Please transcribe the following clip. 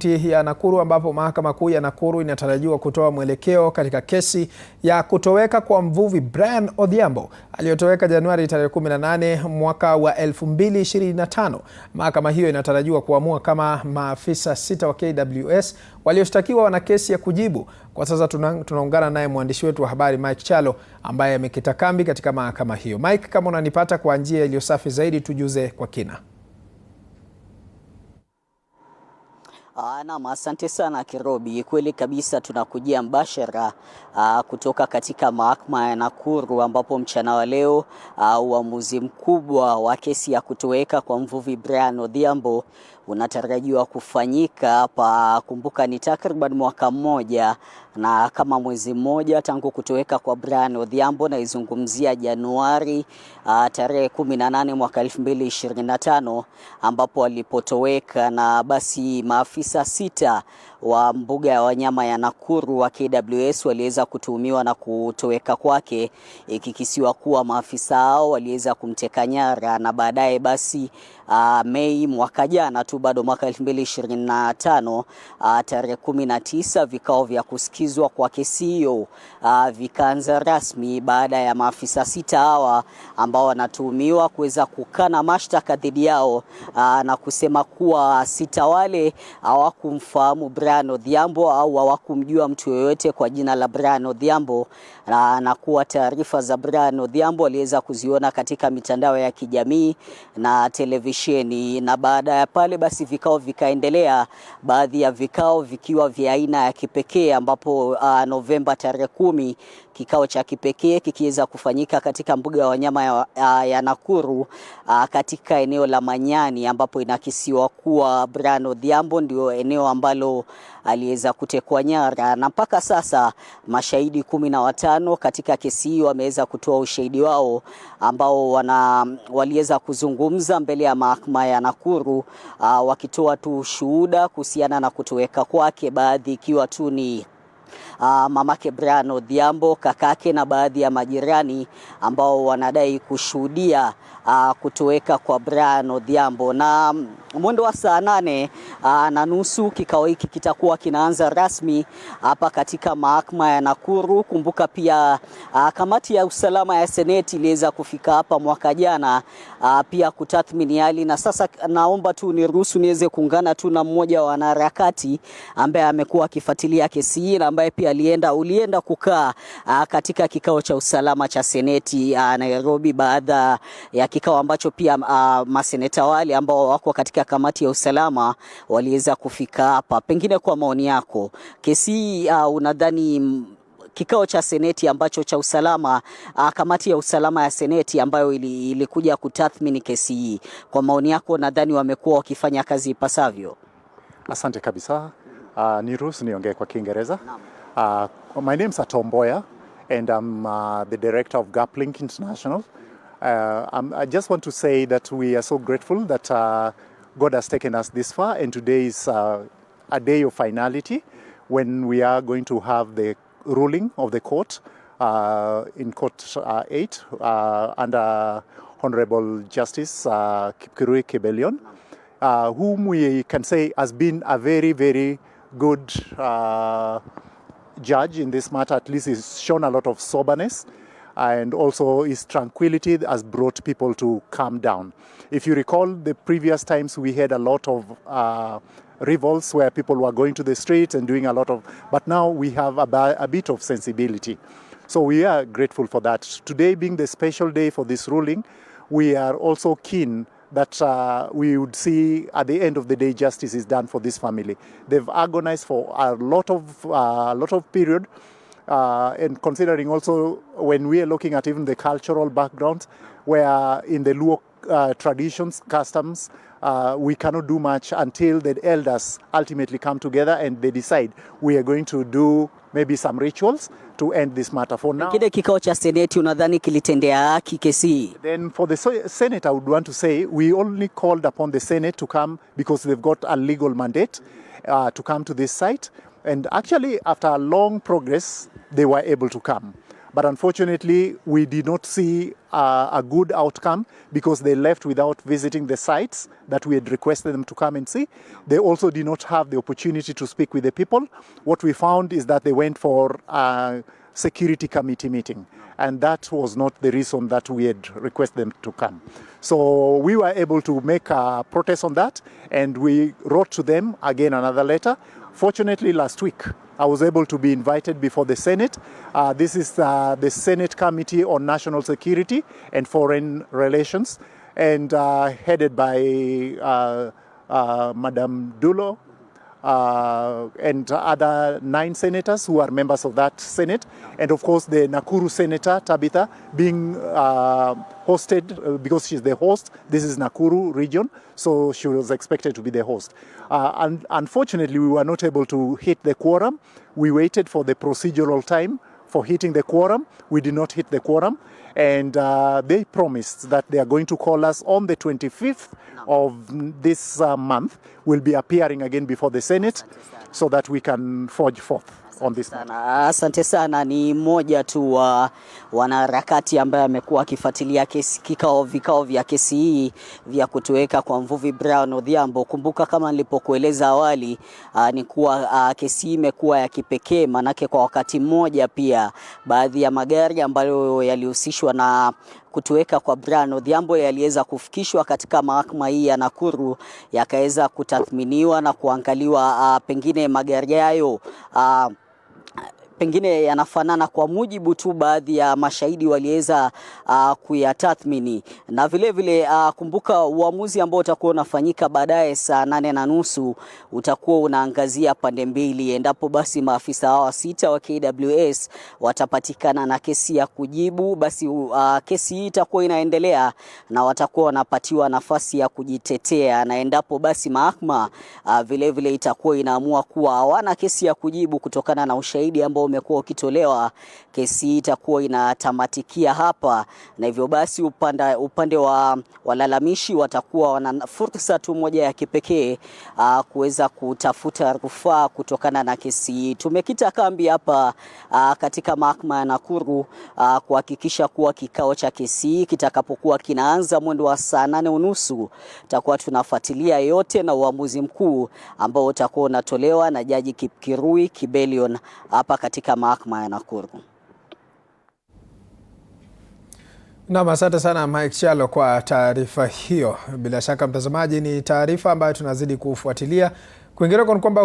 Ya Nakuru ambapo mahakama kuu ya Nakuru inatarajiwa kutoa mwelekeo katika kesi ya kutoweka kwa mvuvi Brian Odhiambo aliyotoweka Januari tarehe 18 mwaka wa 2025. Mahakama hiyo inatarajiwa kuamua kama maafisa 6 wa KWS walioshtakiwa wana kesi ya kujibu. Kwa sasa tunaungana naye mwandishi wetu wa habari Mike Chalo ambaye amekita kambi katika mahakama hiyo. Mike, kama unanipata kwa njia iliyo safi zaidi, tujuze kwa kina. Naam, asante sana Kirobi. Kweli kabisa tunakujia mbashara kutoka katika mahakama ya Nakuru ambapo mchana wa leo uamuzi mkubwa wa kesi ya kutoweka kwa mvuvi Brian Odhiambo unatarajiwa kufanyika hapa. Kumbuka ni takriban mwaka mmoja na kama mwezi mmoja tangu kutoweka kwa Brian Odhiambo, na izungumzia Januari tarehe 18 mwaka 2025 ambapo alipotoweka, na basi maafisa 6 wa mbuga ya wanyama ya Nakuru wa KWS waliweza kutuhumiwa na kutoweka kwake, ikikisiwa kuwa maafisa hao waliweza kumteka nyara, na baadaye basi Mei mwaka jana tu, bado mwaka 2025 tarehe 19 vikao vya kusikizwa kwa kesi hiyo vikaanza rasmi baada ya maafisa 6 hawa ambao wanatuhumiwa kuweza kukana mashtaka dhidi yao na kusema kuwa 6 wale hawakumfahamu Brian Odhiambo au hawakumjua mtu yoyote kwa jina la Brian Odhiambo, na kuwa taarifa za Brian Odhiambo waliweza kuziona katika mitandao ya kijamii na televisheni. Na baada ya pale basi vikao vikaendelea, baadhi ya vikao vikiwa vya aina ya kipekee, ambapo Novemba tarehe 10 kikao cha kipekee kikiweza kufanyika katika mbuga ya wanyama ya Nakuru katika eneo la Manyani, ambapo inakisiwa kuwa Brian Odhiambo ndio eneo ambalo aliweza kutekwa nyara. Na mpaka sasa mashahidi 15 katika kesi hiyo wameweza kutoa ushahidi wao, ambao waliweza kuzungumza mbele ya mahakama ya Nakuru wakitoa tu shuhuda kuhusiana na kutoweka kwake, baadhi ikiwa tu ni mamake Brian Odhiambo, kakake na baadhi ya majirani ambao wanadai kushuhudia kutoweka kwa Brian Odhiambo. Na mwendo wa saa 8:30 kikao hiki kitakuwa kinaanza rasmi hapa katika mahakama ya Nakuru. Kumbuka pia kamati ya usalama ya Seneti iliweza kufika hapa mwaka jana pia kutathmini hali, na sasa naomba tu niruhusu niweze kuungana tu na mmoja wa wanaharakati ambaye amekuwa akifuatilia kesi hii na ambaye pia ulienda kukaa katika kikao cha usalama cha Seneti Nairobi, baada ya kikao ambacho pia maseneta wale ambao wako katika kamati ya usalama waliweza kufika hapa. Pengine kwa maoni yako, kesi unadhani kikao cha Seneti ambacho cha usalama, kamati ya usalama ya Seneti ambayo ilikuja kutathmini kesi hii, kwa maoni yako nadhani wamekuwa wakifanya kazi ipasavyo? Asante kabisa. Niruhusu niongee kwa Kiingereza. My name is Tom Boya and I'm the director of GapLink International. I just want to say that we are so grateful that God has taken us this far, and today is a day of finality when we are going to have the ruling of the court in Court 8 under Honorable Justice Kipkirui Kibelion, whom we can say has been a very, very good judge in this matter. At least he's shown a lot of soberness, and also his tranquility has brought people to calm down. If you recall, the previous times we had a lot of revolts where people were going to the streets and doing a lot of, but now we have a bit of sensibility. So we are grateful for that. Today being the special day for this ruling, we are also keen that we would see at the end of the day justice is done for this family. They've agonized for a lot of period, and considering also when we are looking at even the cultural background, where in the Luo traditions, customs, we cannot do much until the elders ultimately come together and they decide we are going to do maybe some rituals to end this matter. For now, kile kikao cha Seneti unadhani kilitendea haki kesi? Then for the Senate, I would want to say we only called upon the Senate to come because they've got a legal mandate to come to this site, and actually after a long progress they were able to come. But unfortunately, we did not see a good outcome because they left without visiting the sites that we had requested them to come and see. They also did not have the opportunity to speak with the people. What we found is that they went for a security committee meeting, and that was not the reason that we had requested them to come. So we were able to make a protest on that, and we wrote to them again another letter. Fortunately, last week, I was able to be invited before the Senate. This is the Senate Committee on National Security and Foreign Relations, and headed by Madam Dulo, and other 9 senators who are members of that Senate. And of course, the Nakuru Senator, Tabitha, being hosted, because she's the host. This is Nakuru region, so she was expected to be the host. And unfortunately, we were not able to hit the quorum. We waited for the procedural time for hitting the quorum. We did not hit the quorum. And they promised that they are going to call us on the 25th of this month. We'll be appearing again before the Senate so that we can forge forth on this. Asante sana. Ni moja tu wa wanaharakati ambaye amekuwa akifuatilia vikao vya kesi hii vya kutoweka kwa mvuvi Brian Odhiambo. Kumbuka kama nilipokueleza awali, ni kuwa kesi hii imekuwa ya kipekee, manake kwa wakati mmoja pia baadhi ya magari ambayo yalihusishwa na kutoweka kwa Brian Odhiambo yaliweza kufikishwa katika mahakama hii ya Nakuru, yakaweza kutathminiwa na kuangaliwa pengine magari hayo pengine yanafanana kwa mujibu tu baadhi ya mashahidi waliweza kuyatathmini. Na vile vile kumbuka uamuzi ambao utakuwa unafanyika baadaye saa 8:30 utakuwa unaangazia pande mbili. Endapo basi maafisa hawa 6 wa KWS watapatikana na kesi ya kujibu, basi kesi hii itakuwa inaendelea na watakuwa wanapatiwa nafasi ya kujitetea. Na endapo basi mahakama vile vile itakuwa inaamua kuwa hawana kesi ya kujibu kutokana na ushahidi ambao umekuwa ukitolewa, kesi itakuwa inatamatikia hapa. Na hivyo basi upande wa walalamishi watakuwa wana fursa tu moja ya kipekee kuweza kutafuta rufaa kutokana na kesi. Tumekita kambi hapa katika mahakama ya Nakuru kuhakikisha kuwa kikao cha kesi kitakapokuwa kinaanza mwendo wa saa 8:30 tutakuwa tunafuatilia yote na uamuzi mkuu ambao utakuwa unatolewa na Jaji Kipkirui Kibelion hapa katika mahakama ya Nakuru. Na asante sana Mike Chalo kwa taarifa hiyo. Bila shaka mtazamaji, ni taarifa ambayo tunazidi kufuatilia. Kwingineko ni kwamba